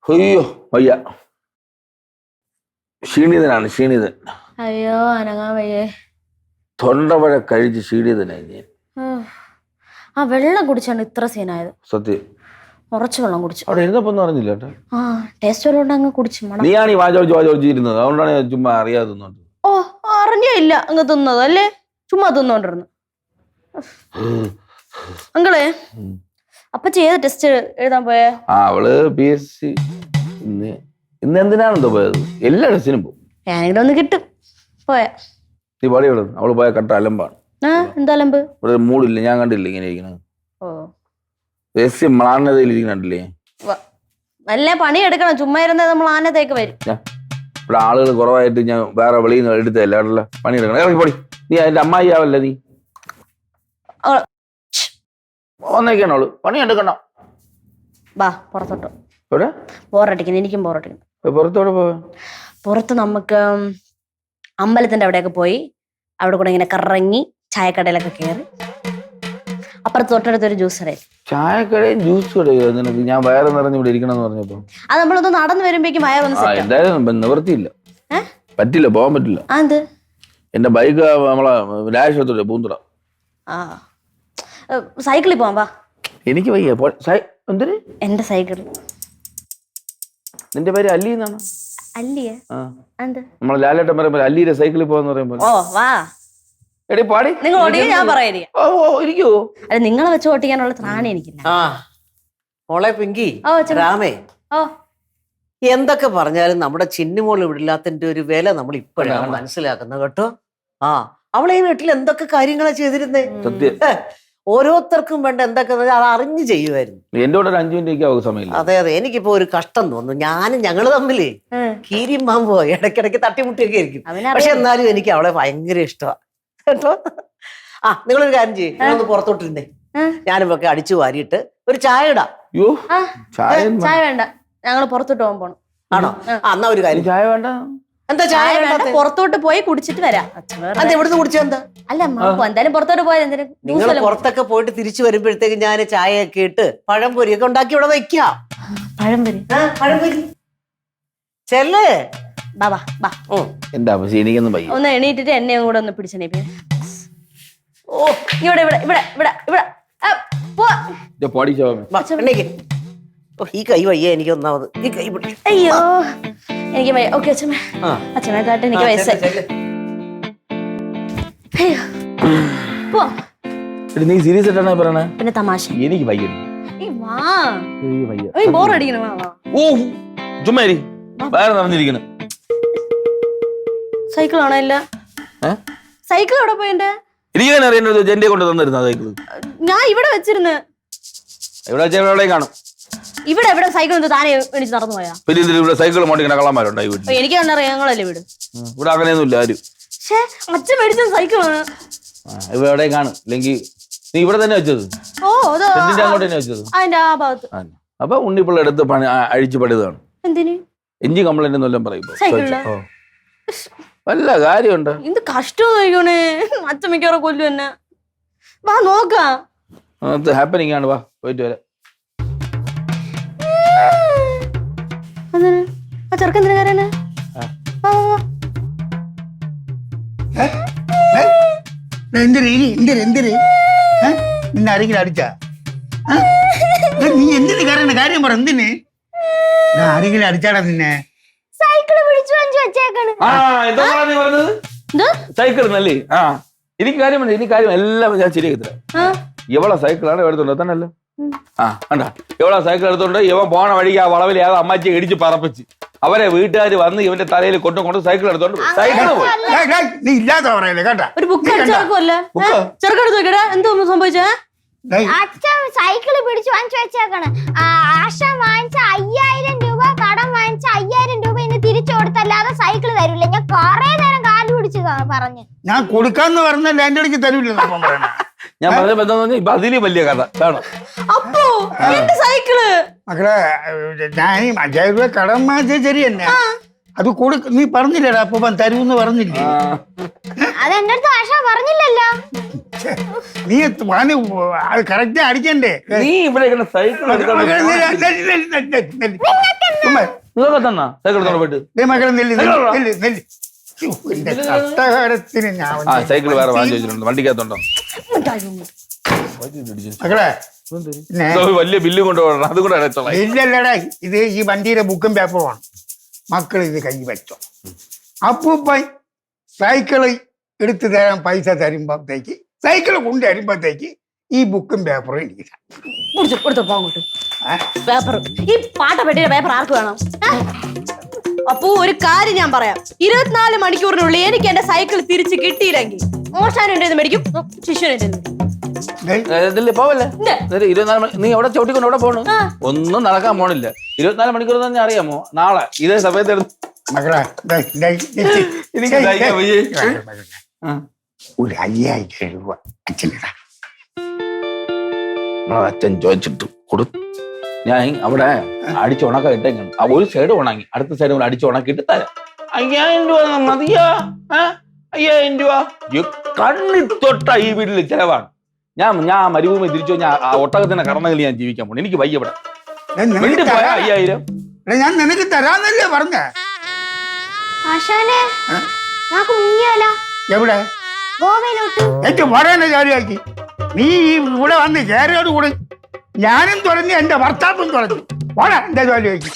അയ്യോ വയ്യ, ക്ഷീണിതനാണ്, ക്ഷീണിതൻ. അയ്യോ അനങ്ങാൻ വയ്യേ. തൊണ്ടപഴ കഴിച്ച് ക്ഷീണിതനായി ഞാൻ. ആ വെള്ളം കുടിച്ചാണ് ഇത്ര സീനായത്. സത്യം, കുറച്ച് വെള്ളം കുടിച്ചു. അവിടെ ഇരുന്നപ്പോ അറിഞ്ഞില്ല കേട്ടോ. ആ ടേസ്റ്റ് വെള്ളം അങ്ങ് കുടിച്ചു. നീയാണ് ഈ വാചോദിച്ചിരുന്നത്, അതുകൊണ്ടാണ് ഞാൻ ചുമ്മാ അറിയാതെ തിന്നോണ്ട്. ഓ അറിഞ്ഞില്ല അങ്ങ് തിന്നത് അല്ലേ, ചുമ്മാ തിന്നോണ്ടിരുന്നു. അങ്കളെ അപ്പച്ചി ഏത് ടെസ്റ്റ് എഴുതാൻ പോയേ? അവള് PSC. ഇന്ന് എന്തിനാണെന്തോ പോയത്? എല്ലാ ടെസ്റ്റിനും പോകും. ഞാനിവിടെ ഒന്ന് കിട്ടും പോയാ. നീ പാടി വിടും. അവള് പോയ കട്ട അലമ്പാണ്. എന്താ അലമ്പ്? ഇവിടെ മൂടില്ല, ഞാൻ കണ്ടില്ല ഇങ്ങനെ ഇരിക്കണത്. ഓ മ്ലാനതയിൽ കണ്ടില്ലേ? നല്ല പണി എടുക്കണം, ചുമ്മാ ഇരുന്നത് നമ്മൾ ആനത്തേക്ക് വരും. ഇവിടെ ആളുകൾ കുറവായിട്ട് ഞാൻ വേറെ വെളിയിൽ നിന്ന് എടുത്തല്ല, അവിടെ പണി എടുക്കണം. ഇറങ്ങി പോടി, നീ അതിന്റെ അമ്മായി ആവല്ല. നീ ഒന്നേക്കാണ് അവള്, പണി എടുക്കണം. വാ പുറത്തോട്ടോ. എവിടെ? ബോറടിക്കുന്നു, എനിക്കും ബോറടിക്കുന്നു. പുറത്തോടെ പോവാ? പുറത്ത് നമുക്ക് അമ്പലത്തിന്റെ അവിടെയൊക്കെ പോയി അവിടെ കൂടെ ഇങ്ങനെ കറങ്ങി ചായക്കടയിലൊക്കെ കയറി അപ്പുറത്ത് തൊട്ടടുത്തൊരു ജ്യൂസ് കടയിൽ. ചായക്കടയും ജ്യൂസ് കടയോ നിനക്ക്? ഞാൻ വയറ് നിറഞ്ഞ് ഇവിടെ ഇരിക്കണം എന്ന് പറഞ്ഞപ്പോ അത് നമ്മളൊന്ന് നടന്നു വരുമ്പോഴേക്കും വയറൊന്ന് എന്തായാലും നിവർത്തിയില്ല, പറ്റില്ല, പോകാൻ പറ്റില്ല. എന്ത്? എന്റെ ബൈക്ക് നമ്മളെ രാജേശ്വരത്തോടെ പൂന്തുറ. സൈക്കിളിൽ പോവാം വാ. എനിക്ക് വയ്യ. എന്തിന്? എന്റെ സൈക്കിൾ. നിന്റെ പേര് അല്ലി എന്നാണ്? അല്ലിയെ? നമ്മളെ ലാലേട്ടൻ പറയുമ്പോ അല്ലിയുടെ സൈക്കിളിൽ പോവാന്ന് പറയുമ്പോ ഓ വാ എടി പാടി. നിങ്ങൾ ഓടിക്കാൻ ഞാൻ പറയാ. ഇരിക്കോ? അത് നിങ്ങളെ വെച്ച് ഓട്ടിക്കാനുള്ള ത്രാണി എനിക്കില്ല. മോളെ പിങ്കി, രാമേ, എന്തൊക്കെ പറഞ്ഞാലും നമ്മുടെ ചിന്നുമോൾ ഇവിടെ ഇല്ലാത്തതിന്റെ ഒരു വില നമ്മൾ ഇപ്പോഴാണ് മനസ്സിലാക്കുന്നത് കേട്ടോ. അവളെ ഈ വീട്ടിൽ എന്തൊക്കെ കാര്യങ്ങളാ ചെയ്തിരുന്നേ. ഓരോരുത്തർക്കും വേണ്ട എന്തൊക്കെ അത് അറിഞ്ഞു ചെയ്യുമായിരുന്നു. എന്റെ കൂടെ 5 മിനിറ്റ് സമയം. അതെ അതെ, എനിക്കിപ്പോ ഒരു കഷ്ടം തോന്നുന്നു. ഞങ്ങള് തമ്മിലേ കീരിയും മാമ്പോ ഇടയ്ക്കിടയ്ക്ക് തട്ടിമുട്ടിയൊക്കെ ആയിരിക്കും. പക്ഷെ എന്നാലും എനിക്ക് അവളെ ഭയങ്കര ഇഷ്ടമാണ് കേട്ടോ. നിങ്ങളൊരു കാര്യം ചെയ്യും, നിങ്ങളൊന്ന് പുറത്തോട്ടിരുന്നേ, ഞാനും ഒക്കെ അടിച്ചു വാരിയിട്ട് ഒരു ചായ ഇടാം. ചായ വേണ്ട, ഞങ്ങള് പുറത്തോട്ട് പോകാൻ പോണം. ആണോ? എന്നാ ഒരു കാര്യം, ചായ വേണ്ട. എന്താ ചായ വേണ്ട? പുറത്തോട്ട് പോയി കുടിച്ചിട്ട് വരാം. അത് എവിടുന്ന് കുടിച്ചാ എന്താ? അല്ല എന്തായാലും പുറത്തോട്ട് പോയത് എന്തിനാ? നിങ്ങൾ പുറത്തൊക്കെ പോയിട്ട് തിരിച്ചു വരുമ്പോഴത്തേക്ക് ഞാൻ ചായയൊക്കെ ഇട്ട് പഴംപൊരിയൊക്കെ ഉണ്ടാക്കി ഇവിടെ വെക്കാം. പഴംപൊരി? പഴംപൊരി ചെല്ലേ. ബാബാ ബാ. ഒന്ന് എണീറ്റിട്ട് എന്നെ കൂടെ ഒന്ന് പിടിച്ചേ. ഓ ഇവിടെ ഇവിടെ ഇവിടെ ഇവിടെ ഇവിടെ ഈ കൈ വയ്യ എനിക്ക് ഒന്നാമത്. ഈ കൈ അയ്യോ എനിക്ക് ഓക്കെ അച്ഛമ്മ. അച്ഛമ്മക്കാട്ട് എനിക്ക് വയസ്സായി. നീ സീരിയസ് ആയിട്ടാണ് പറയണേ? പിന്നെ തമാശ. എനിക്ക് വയ്യ. ബോറടിക്കണം. സൈക്കിൾ ആണോ? ഇല്ല, സൈക്കിൾ എവിടെ പോയിന്റെ? എന്റെ കൊണ്ട് തന്നിരുന്ന സൈക്കിൾ ഞാൻ ഇവിടെ വെച്ചിരുന്നു. ഇവിടെ കാണും. ഇവിടെ എവിടെ സൈക്കിൾ താനെ എണീച്ച് നടന്നു പോയാ? പിന്നെ ഇവിടെ സൈക്കിൾ മോട്ടിക്കുന്ന കള്ളന്മാരുണ്ടായി. എനിക്ക് കണ്ടറിയാം, ഞങ്ങളല്ലേ വീട്. ഇവിടെ അങ്ങനെയൊന്നും ഇല്ല ആരും. അച്ഛൻ മേടിച്ച സൈക്കിളാണ്. ഇവിടെ കാണും. ഇല്ലെങ്കിൽ നീ ഇവിടെ തന്നെ വെച്ചത്? അങ്ങോട്ട് തന്നെ വെച്ചത്? അതിന്റെ ആ ഭാഗത്ത്. അപ്പൊ ഉണ്ണിപ്പിള്ള എടുത്ത് അഴിച്ചു പണിതാണ്. എന്തിന്? എഞ്ചിൻ കംപ്ലൈന്റ് എന്നെല്ലാം പറയുമ്പോ വല്ല കാര്യമുണ്ടോ? എന്ത് കഷ്ടം നോക്കണേ. അച്ഛൻ മിക്കവാറും കൊല്ലു തന്നെ. വാ നോക്കാം. ഹാപ്പനിങ് ആണ്. വാ പോയിട്ട് വരാം. ചെറുക്കെന്തിനാ കാര്യ? നിന്നെ ആരെങ്കിലും അടിച്ചാ? നീ എന്തിന് കാരണം കാര്യം പറ. എന്തിന് ആരെങ്കിലും അടിച്ചാടാ നിന്നെ? സൈക്കിൾ പിടിച്ചു വെച്ചേക്കാണ്. സൈക്കിൾ നല്ലേ? എനിക്ക് കാര്യം എനിക്ക് കാര്യം എല്ലാം ഞാൻ ശരിയാക്കി തരാം. എവളെ സൈക്കിളാണ് എടുത്തോണ്ട് തന്നല്ലോ. കണ്ടാ എവളെ സൈക്കിൾ എടുത്തോണ്ട് ഇവൻ പോണ വഴിക്ക് ആ വളവിൽ ഏതാ അമ്മാച്ചിയെ ഇടിച്ച് പറപ്പിച്ച് അവരെ വീട്ടുകാർ വന്ന് ഇവന്റെ തലയിൽ കൊണ്ടുകൊണ്ട് സൈക്കിൾ എടുത്തോണ്ട് സൈക്കിൾ പോയി. നീ ഇല്ലാത്ത പറയല്ലേ കേട്ടാ. ഒരു ബുക്ക് ചെറുക്കെടുത്ത് നോക്കടാ. എന്തോന്നും സംഭവിച്ചേ? അച്ഛൻ സൈക്കിള് പിടിച്ചു വാങ്ങിച്ചു വെച്ചേക്കാണ്. ആശ വാങ്ങിച്ച 5000 രൂപ കടം വാങ്ങിച്ച 5000 രൂപ ഇന്ന് തിരിച്ചു കൊടുത്തല്ലാതെ സൈക്കിള് തരൂല. ഞാൻ കൊറേ നേരം കാല് പിടിച്ച് പറഞ്ഞു. ഞാൻ കൊടുക്കാന്ന് പറഞ്ഞല്ല എന്റെ അടുക്ക് തരൂല. ഞാൻ പറഞ്ഞ ഇപ്പൊ അതില് വലിയ കഥ കാണാം. അപ്പോ എന്റെ സൈക്കിള് മക്കളെ ഞാൻ 5000 രൂപ കടം വാങ്ങിച്ച ശരി തന്നെ. അത് നീ പറഞ്ഞില്ലടാ അപ്പൊ തരൂന്ന് പറഞ്ഞില്ലേ? അതെന്റെ അടുത്ത് ആശ പറഞ്ഞില്ലല്ലോ. ഛെ, നീ അത് കറക്റ്റ് അടിക്കണ്ടേ? നീ ഇവിടെ സൈക്കിൾ നിങ്ങൾക്ക് തന്നാ സൈക്കിൾ എടുത്തോണ്ട് പോയിട്ട് മകളെ നെല്ല് കഷ്ടകാലത്തിന് ആ സൈക്കിൾ വേറെ വാങ്ങി വെച്ചിട്ടുണ്ട് വണ്ടിക്കകത്തുണ്ടോ മകളെ വലിയ ബില്ല് കൊണ്ടുപോകണം അതും കൂടെ അടച്ചോളാം. ഇല്ലല്ലടാ, ഇത് ഈ വണ്ടിയുടെ ബുക്കും പേപ്പറുമാണ്. മക്കൾ ഇത് കൈ വെച്ചോ. അപ്പൂപ്പൻ സൈക്കിള് എടുത്തു തരാൻ പൈസ തരുമ്പോഴത്തേക്ക് സൈക്കിള് കൊണ്ട് തരുമ്പോഴത്തേക്ക് ഈ ബുക്കും പേപ്പറും എനിക്ക് പേപ്പർ ഈ പാട്ടപ്പെട്ടിയുടെ പേപ്പർ ആർക്ക് വേണം? അപ്പോ ഒരു കാര്യം ഞാൻ പറയാം, 24 മണിക്കൂറിനുള്ളിൽ എനിക്ക് എന്റെ സൈക്കിൾ തിരിച്ച് കിട്ടിയില്ലെങ്കിൽ മോശാനും മേടിക്കും, ശിശുവിനെ പോവല്ലേ 24 മണി നീ എവിടെ ചവിട്ടിക്കൊണ്ട് എവിടെ പോണു? ഒന്നും നടക്കാൻ പോണില്ല. 24 മണിക്കൂർ തന്നെ അറിയാമോ? നാളെ ഇതേ സമയത്ത് മകളെ എനിക്ക് ഒരു 5000 രൂപ അച്ഛനിടാ. അച്ഛൻ ചോദിച്ചിട്ട് കൊടു. ഞാൻ അവിടെ അടിച്ചുണക്ക ഇട്ടെങ്കിലും ആ ഒരു സൈഡ് ഉണങ്ങി അടുത്ത സൈഡ് കൂടെ അടിച്ചുണക്കിട്ട് തരാം. 5000 രൂപ മതിയാ? 5000 രൂപ കണ്ണി തൊട്ട ഈ വീട്ടിൽ ചെലവാണ്. ഞാൻ മരുഭൂമി തിരിച്ചു കഴിഞ്ഞാൽ ആ ഒട്ടകത്തിന്റെ കർണകളിൽ ഞാൻ ജീവിക്കാൻ പോണു. എനിക്ക് വയ്യ ഇവിടെ. വീട്ടിൽ പോയാ 5000 ഞാൻ നിനക്ക് തരാന്നല്ലേ പറഞ്ഞ. ആശാനെ നമുക്ക് മുങ്ങിയാലോ? എവിടെ? ഗോവയിലോട്ട്. ഏറ്റവും വളരെ കാര്യമാക്കി നീ ഇവിടെ വന്ന് കയറിയോട് കൂടി ഞാനും തുറഞ്ഞു എന്റെ ഭർത്താവും തുറഞ്ഞു. പോടാ എന്റെ ജോലി വയ്ക്കും.